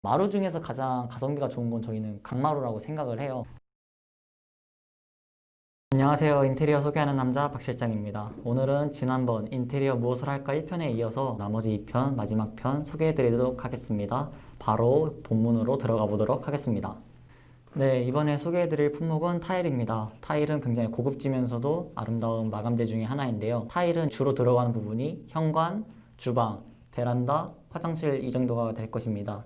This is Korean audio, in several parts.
마루 중에서 가장 가성비가 좋은 건 저희는 강마루라고 생각을 해요. 안녕하세요. 인테리어 소개하는 남자 박 실장입니다. 오늘은 지난번 인테리어 무엇을 할까 1편에 이어서 나머지 2편, 마지막 편 소개해드리도록 하겠습니다. 바로 본문으로 들어가 보도록 하겠습니다. 네, 이번에 소개해드릴 품목은 타일입니다. 타일은 굉장히 고급지면서도 아름다운 마감재 중에 하나인데요. 타일은 주로 들어가는 부분이 현관, 주방, 베란다, 화장실 이 정도가 될 것입니다.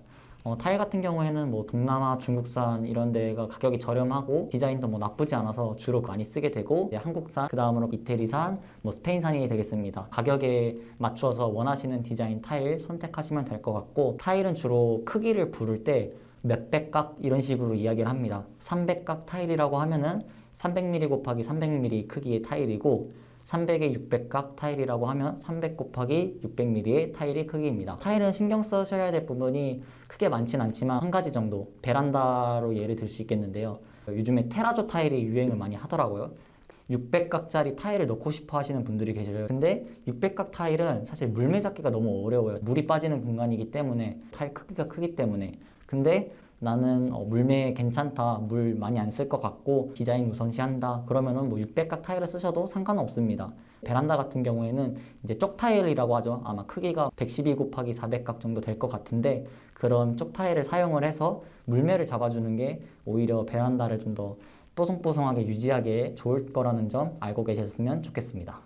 타일 같은 경우에는 뭐 동남아, 중국산 이런 데가 가격이 저렴하고 디자인도 뭐 나쁘지 않아서 주로 많이 쓰게 되고, 한국산, 그 다음으로 이태리산, 뭐 스페인산이 되겠습니다. 가격에 맞추어서 원하시는 디자인 타일 선택하시면 될 것 같고, 타일은 주로 크기를 부를 때 몇백 각 이런 식으로 이야기를 합니다. 300각 타일이라고 하면은 300mm 곱하기 300mm 크기의 타일이고, 300에 600각 타일이라고 하면 300 곱하기 600mm의 타일이 크기입니다. 타일은 신경 쓰셔야 될 부분이 크게 많진 않지만 한 가지 정도, 베란다로 예를 들 수 있겠는데요. 요즘에 테라조 타일이 유행을 많이 하더라고요. 600각짜리 타일을 넣고 싶어 하시는 분들이 계셔요. 근데 600각 타일은 사실 물매 잡기가 너무 어려워요. 물이 빠지는 공간이기 때문에, 타일 크기가 크기 때문에. 근데 나는 물매 괜찮다, 물 많이 안 쓸 것 같고 디자인 우선시한다, 그러면은 뭐 600각 타일을 쓰셔도 상관은 없습니다. 베란다 같은 경우에는 이제 쪽 타일이라고 하죠. 아마 크기가 112 곱하기 400각 정도 될 것 같은데, 그런 쪽 타일을 사용을 해서 물매를 잡아주는 게 오히려 베란다를 좀 더 뽀송뽀송하게 유지하기에 좋을 거라는 점 알고 계셨으면 좋겠습니다.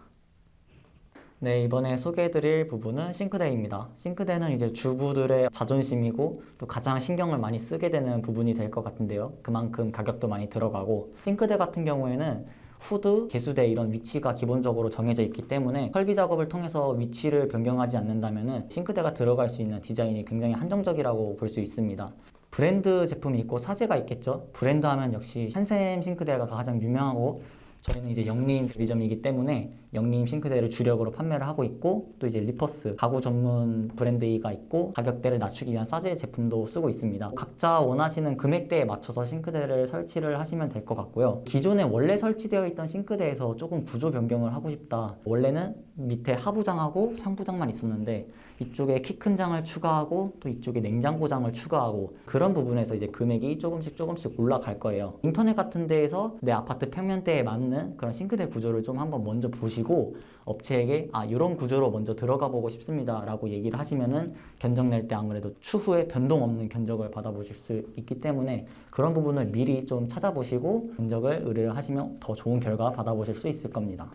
네, 이번에 소개해드릴 부분은 싱크대입니다. 싱크대는 이제 주부들의 자존심이고 또 가장 신경을 많이 쓰게 되는 부분이 될 것 같은데요. 그만큼 가격도 많이 들어가고, 싱크대 같은 경우에는 후드, 개수대 이런 위치가 기본적으로 정해져 있기 때문에 설비 작업을 통해서 위치를 변경하지 않는다면 싱크대가 들어갈 수 있는 디자인이 굉장히 한정적이라고 볼 수 있습니다. 브랜드 제품이 있고 사제가 있겠죠. 브랜드 하면 역시 샨샘 싱크대가 가장 유명하고, 저희는 이제 영림 대리점이기 때문에 영림 싱크대를 주력으로 판매를 하고 있고, 또 이제 리퍼스 가구 전문 브랜드가 있고 가격대를 낮추기 위한 싸제 제품도 쓰고 있습니다. 각자 원하시는 금액대에 맞춰서 싱크대를 설치를 하시면 될 것 같고요. 기존에 원래 설치되어 있던 싱크대에서 조금 구조 변경을 하고 싶다, 원래는 밑에 하부장하고 상부장만 있었는데 이쪽에 키 큰 장을 추가하고 또 이쪽에 냉장고장을 추가하고, 그런 부분에서 이제 금액이 조금씩 올라갈 거예요. 인터넷 같은 데에서 내 아파트 평면대에 맞는 그런 싱크대 구조를 좀 한번 먼저 보시고 업체에게 이런 구조로 먼저 들어가 보고 싶습니다 라고 얘기를 하시면은 견적 낼 때 아무래도 추후에 변동 없는 견적을 받아보실 수 있기 때문에, 그런 부분을 미리 좀 찾아보시고 견적을 의뢰를 하시면 더 좋은 결과 받아보실 수 있을 겁니다.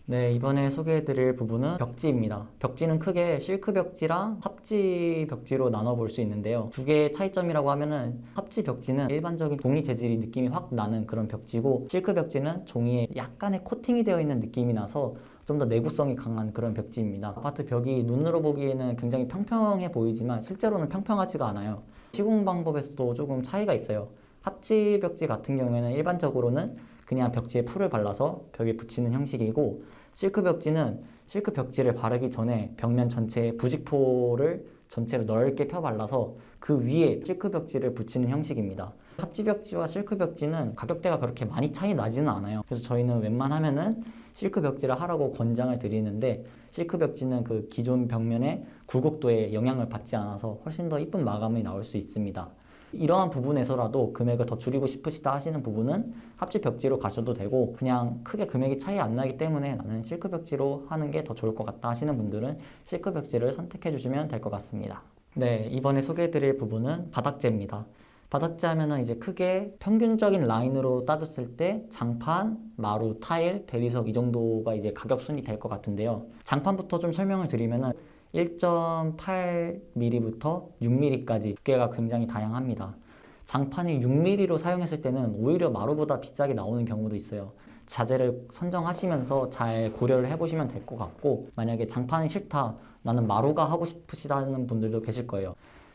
네, 이번에 소개해드릴 부분은 벽지입니다. 벽지는 크게 실크 벽지랑 합지 벽지로 나눠볼 수 있는데요. 두 개의 차이점이라고 하면은, 합지 벽지는 일반적인 종이 재질이 느낌이 확 나는 그런 벽지고, 실크 벽지는 종이에 약간의 코팅이 되어 있는 느낌이 나서 좀 더 내구성이 강한 그런 벽지입니다. 아파트 벽이 눈으로 보기에는 굉장히 평평해 보이지만 실제로는 평평하지가 않아요. 시공 방법에서도 조금 차이가 있어요. 합지 벽지 같은 경우에는 일반적으로는 그냥 벽지에 풀을 발라서 벽에 붙이는 형식이고, 실크 벽지는 실크 벽지를 바르기 전에 벽면 전체에 부직포를 전체로 넓게 펴 발라서 그 위에 실크 벽지를 붙이는 형식입니다. 합지 벽지와 실크 벽지는 가격대가 그렇게 많이 차이 나지는 않아요. 그래서 저희는 웬만하면은 실크 벽지를 하라고 권장을 드리는데, 실크 벽지는 그 기존 벽면의 굴곡도에 영향을 받지 않아서 훨씬 더 이쁜 마감이 나올 수 있습니다. 이러한 부분에서라도 금액을 더 줄이고 싶으시다 하시는 부분은 합지 벽지로 가셔도 되고, 그냥 크게 금액이 차이 안 나기 때문에 나는 실크 벽지로 하는 게 더 좋을 것 같다 하시는 분들은 실크 벽지를 선택해 주시면 될 것 같습니다. 네, 이번에 소개해 드릴 부분은 바닥재입니다. 바닥재 하면은 이제 크게 평균적인 라인으로 따졌을 때 장판, 마루, 타일, 대리석 이 정도가 이제 가격 순이 될 것 같은데요. 장판부터 좀 설명을 드리면은 1.8mm부터 6mm까지 두께가 굉장히 다양합니다. 장판이 6mm로 사용했을 때는 오히려 마루보다 비싸게 나오는 경우도 있어요. 자재를 선정하시면서 잘 고려를 해보시면 될 것 같고, 만약에 장판이 싫다, 나는 마루가 하고 싶으시다는 분들도 계실 거예요.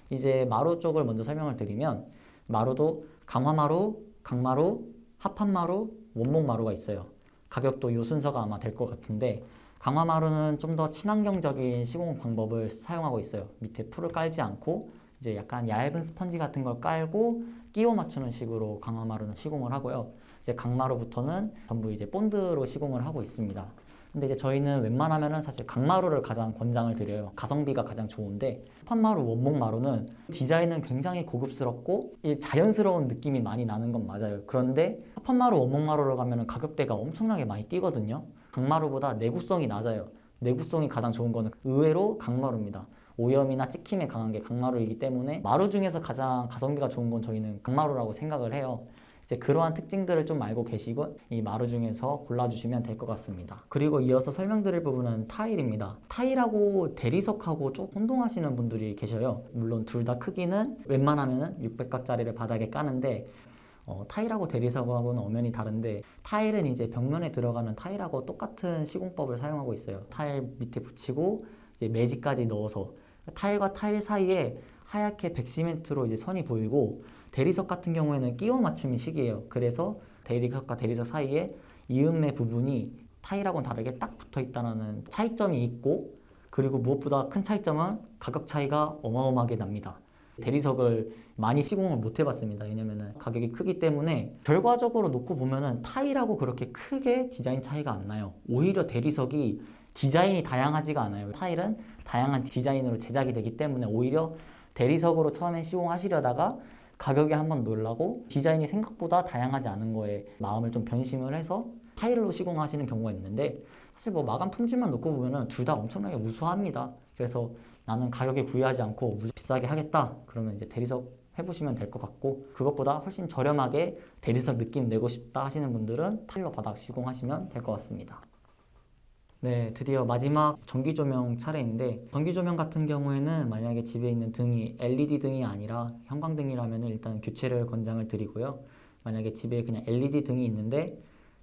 이제 마루 쪽을 먼저 설명을 드리면, 마루도 강화마루, 강마루, 합판마루, 원목마루가 있어요. 가격도 이 순서가 아마 될 것 같은데, 강화마루는 좀 더 친환경적인 시공 방법을 사용하고 있어요. 밑에 풀을 깔지 않고 이제 약간 얇은 스펀지 같은 걸 깔고 끼워 맞추는 식으로 강화마루는 시공을 하고요. 이제 강마루부터는 전부 이제 본드로 시공을 하고 있습니다. 근데 이제 저희는 웬만하면은 사실 강마루를 가장 권장을 드려요. 가성비가 가장 좋은데 합판마루, 원목마루는 디자인은 굉장히 고급스럽고 자연스러운 느낌이 많이 나는 건 맞아요. 그런데 합판마루, 원목마루로 가면은 가격대가 엄청나게 많이 뛰거든요. 강마루보다 내구성이 낮아요. 내구성이 가장 좋은 거는 의외로 강마루입니다. 오염이나 찍힘에 강한 게 강마루이기 때문에 마루 중에서 가장 가성비가 좋은 건 저희는 강마루라고 생각을 해요. 이제 그러한 특징들을 좀 알고 계시고 이 마루 중에서 골라주시면 될 것 같습니다. 그리고 이어서 설명드릴 부분은 타일입니다. 타일하고 대리석하고 조금 혼동하시는 분들이 계셔요. 물론 둘 다 크기는 웬만하면 600각짜리를 바닥에 까는데 타일하고 대리석하고는 엄연히 다른데 타일은 이제 벽면에 들어가는 타일하고 똑같은 시공법을 사용하고 있어요. 타일 밑에 붙이고 이제 매직까지 넣어서 타일과 타일 사이에 하얗게 백시멘트로 이제 선이 보이고 대리석 같은 경우에는 끼워 맞춤이 식이에요. 그래서 대리석과 대리석 사이에 이음매 부분이 타일하고는 다르게 딱 붙어 있다는 차이점이 있고 그리고 무엇보다 큰 차이점은 가격 차이가 어마어마하게 납니다. 대리석을 많이 시공을 못 해봤습니다. 왜냐면은 가격이 크기 때문에 결과적으로 놓고 보면은 타일하고 그렇게 크게 디자인 차이가 안 나요. 오히려 대리석이 디자인이 다양하지가 않아요. 타일은 다양한 디자인으로 제작이 되기 때문에 오히려 대리석으로 처음에 시공하시려다가 가격에 한번 놀라고 디자인이 생각보다 다양하지 않은 거에 마음을 좀 변심을 해서 타일로 시공하시는 경우가 있는데 사실 뭐 마감 품질만 놓고 보면은 둘 다 엄청나게 우수합니다. 그래서 나는 가격에 구애하지 않고 비싸게 하겠다 그러면 이제 대리석 해보시면 될 것 같고 그것보다 훨씬 저렴하게 대리석 느낌 내고 싶다 하시는 분들은 타일로 바닥 시공하시면 될 것 같습니다. 네, 드디어 마지막 전기 조명 차례인데 전기 조명 같은 경우에는 만약에 집에 있는 등이 LED 등이 아니라 형광등이라면 일단 교체를 권장을 드리고요. 만약에 집에 그냥 LED 등이 있는데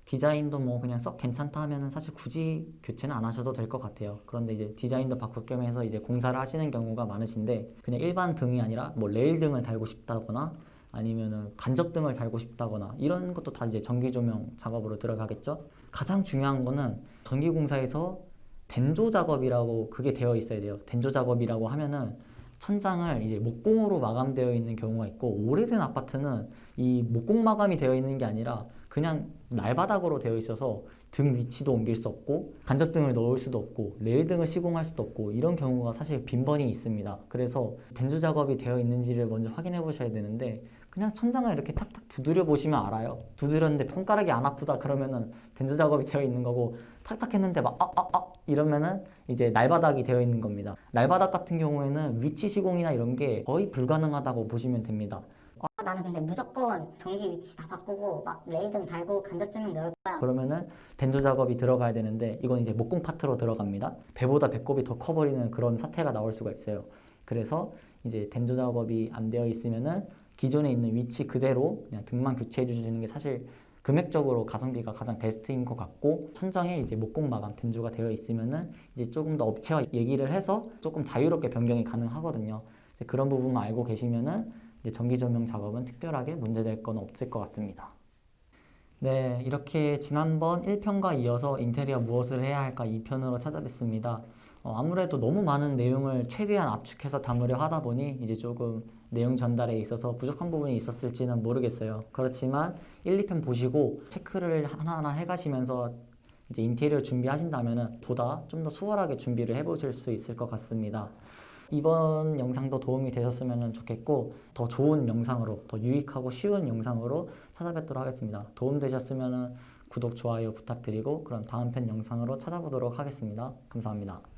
디자인도 뭐 그냥 썩 괜찮다 하면은 사실 굳이 교체는 안 하셔도 될 것 같아요. 그런데 이제 디자인도 바꿀 겸 해서 이제 공사를 하시는 경우가 많으신데 그냥 일반 등이 아니라 뭐 레일 등을 달고 싶다거나 아니면은 간접등을 달고 싶다거나 이런 것도 다 이제 전기 조명 작업으로 들어가겠죠. 가장 중요한 거는 전기공사에서 den조 작업이라고 그게 되어 있어야 돼요. den조 작업이라고 하면은 천장을 이제 목공으로 마감되어 있는 경우가 있고 오래된 아파트는 이 목공 마감이 되어 있는 게 아니라 그냥 날바닥으로 되어 있어서 등 위치도 옮길 수 없고 간접등을 넣을 수도 없고 레일등을 시공할 수도 없고 이런 경우가 사실 빈번히 있습니다. 그래서 den조 작업이 되어 있는지를 먼저 확인해 보셔야 되는데 그냥 천장을 이렇게 탁탁 두드려 보시면 알아요. 두드렸는데 손가락이 안 아프다 그러면은 den조 작업이 되어 있는 거고 탁탁 했는데 막 이러면은 이제 날바닥이 되어 있는 겁니다. 날바닥 같은 경우에는 위치 시공이나 이런 게 거의 불가능하다고 보시면 됩니다. 나는 근데 무조건 전기 위치 다 바꾸고 막 레이등 달고 간접 조명 넣을 거야. 그러면은 den조 작업이 들어가야 되는데 이건 이제 목공 파트로 들어갑니다. 배보다 배꼽이 더 커버리는 그런 사태가 나올 수가 있어요. 그래서 이제 den조 작업이 안 되어 있으면은 기존에 있는 위치 그대로 그냥 등만 교체해 주시는 게 사실 금액적으로 가성비가 가장 베스트인 것 같고 천장에 이제 목공 마감 den조가 되어 있으면은 이제 조금 더 업체와 얘기를 해서 조금 자유롭게 변경이 가능하거든요. 이제 그런 부분만 알고 계시면은 이제 전기 조명 작업은 특별하게 문제될 건 없을 것 같습니다. 네, 이렇게 지난번 1편과 이어서 인테리어 무엇을 해야 할까 2편으로 찾아뵙습니다. 아무래도 너무 많은 내용을 최대한 압축해서 담으려 하다 보니 이제 조금 내용 전달에 있어서 부족한 부분이 있었을지는 모르겠어요. 그렇지만 1, 2편 보시고 체크를 하나하나 해가시면서 이제 인테리어 준비하신다면 보다 좀 더 수월하게 준비를 해보실 수 있을 것 같습니다. 이번 영상도 도움이 되셨으면 좋겠고 더 좋은 영상으로 더 유익하고 쉬운 영상으로 찾아뵙도록 하겠습니다. 도움되셨으면 구독, 좋아요 부탁드리고 그럼 다음 편 영상으로 찾아보도록 하겠습니다. 감사합니다.